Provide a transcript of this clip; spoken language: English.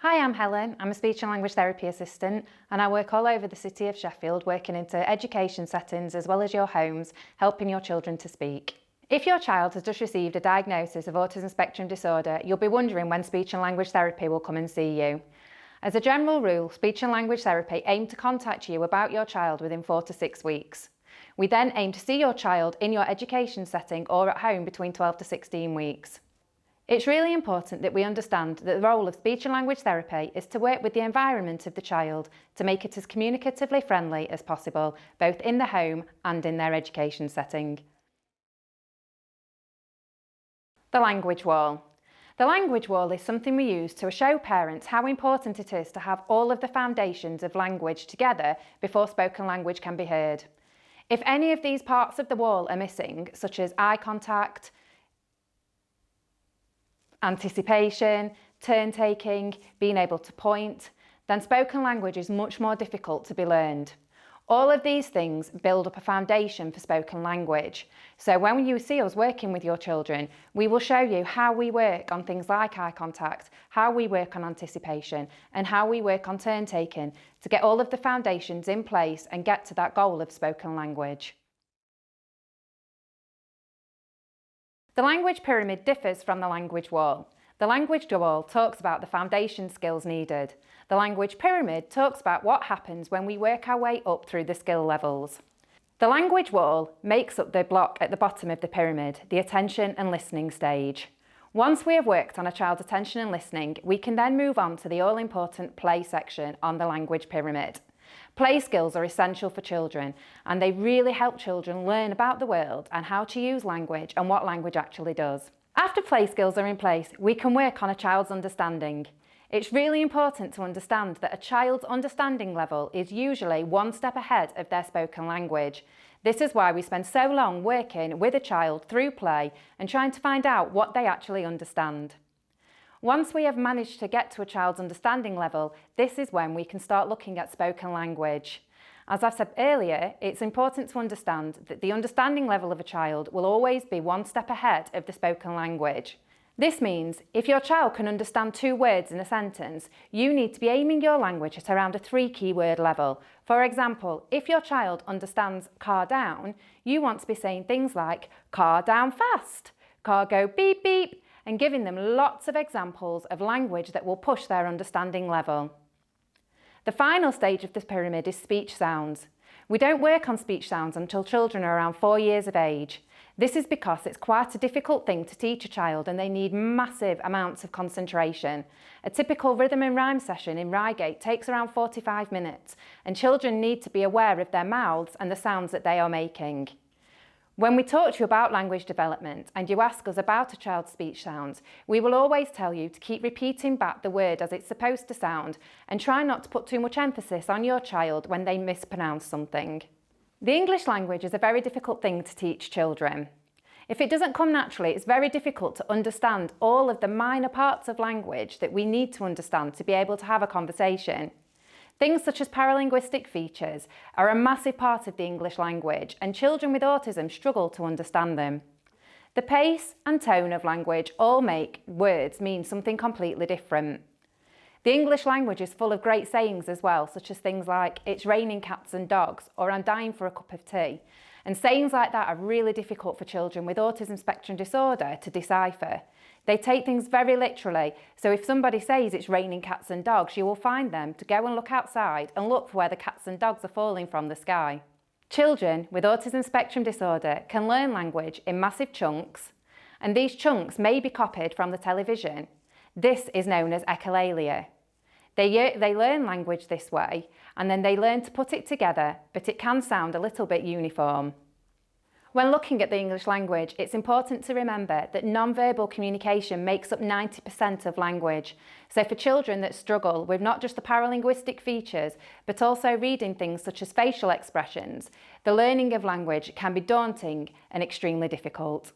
Hi, I'm Helen. I'm a speech and language therapy assistant and I work all over the city of Sheffield, working into education settings as well as your homes, helping your children to speak. If your child has just received a diagnosis of autism spectrum disorder, you'll be wondering when speech and language therapy will come and see you. As a general rule, speech and language therapy aim to contact you about your child within 4 to 6 weeks. We then aim to see your child in your education setting or at home between 12 to 16 weeks. It's really important that we understand that the role of speech and language therapy is to work with the environment of the child to make it as communicatively friendly as possible, both in the home and in their education setting. The language wall. The language wall is something we use to show parents how important it is to have all of the foundations of language together before spoken language can be heard. If any of these parts of the wall are missing, such as eye contact, anticipation, turn-taking, being able to point, then spoken language is much more difficult to be learned. All of these things build up a foundation for spoken language. So when you see us working with your children, we will show you how we work on things like eye contact, how we work on anticipation, and how we work on turn-taking to get all of the foundations in place and get to that goal of spoken language. The language pyramid differs from the language wall. The language wall talks about the foundation skills needed. The language pyramid talks about what happens when we work our way up through the skill levels. The language wall makes up the block at the bottom of the pyramid, the attention and listening stage. Once we have worked on a child's attention and listening, we can then move on to the all-important play section on the language pyramid. Play skills are essential for children and they really help children learn about the world and how to use language and what language actually does. After play skills are in place, we can work on a child's understanding. It's really important to understand that a child's understanding level is usually one step ahead of their spoken language. This is why we spend so long working with a child through play and trying to find out what they actually understand. Once we have managed to get to a child's understanding level, this is when we can start looking at spoken language. As I've said earlier, it's important to understand that the understanding level of a child will always be one step ahead of the spoken language. This means if your child can understand 2 words in a sentence, you need to be aiming your language at around a 3 keyword level. For example, if your child understands car down, you want to be saying things like car down fast, car go beep beep, and giving them lots of examples of language that will push their understanding level. The final stage of this pyramid is speech sounds. We don't work on speech sounds until children are around 4 years of age. This is because it's quite a difficult thing to teach a child and they need massive amounts of concentration. A typical rhythm and rhyme session in Reigate takes around 45 minutes and children need to be aware of their mouths and the sounds that they are making. When we talk to you about language development and you ask us about a child's speech sounds, we will always tell you to keep repeating back the word as it's supposed to sound and try not to put too much emphasis on your child when they mispronounce something. The English language is a very difficult thing to teach children. If it doesn't come naturally, it's very difficult to understand all of the minor parts of language that we need to understand to be able to have a conversation. Things such as paralinguistic features are a massive part of the English language and children with autism struggle to understand them. The pace and tone of language all make words mean something completely different. The English language is full of great sayings as well, such as things like, it's raining cats and dogs, or I'm dying for a cup of tea. And sayings like that are really difficult for children with autism spectrum disorder to decipher. They take things very literally, so if somebody says it's raining cats and dogs, you will find them to go and look outside and look for where the cats and dogs are falling from the sky. Children with autism spectrum disorder can learn language in massive chunks, and these chunks may be copied from the television. This is known as echolalia. They learn language this way, and then they learn to put it together, but it can sound a little bit uniform. When looking at the English language, it's important to remember that non-verbal communication makes up 90% of language. So for children that struggle with not just the paralinguistic features, but also reading things such as facial expressions, the learning of language can be daunting and extremely difficult.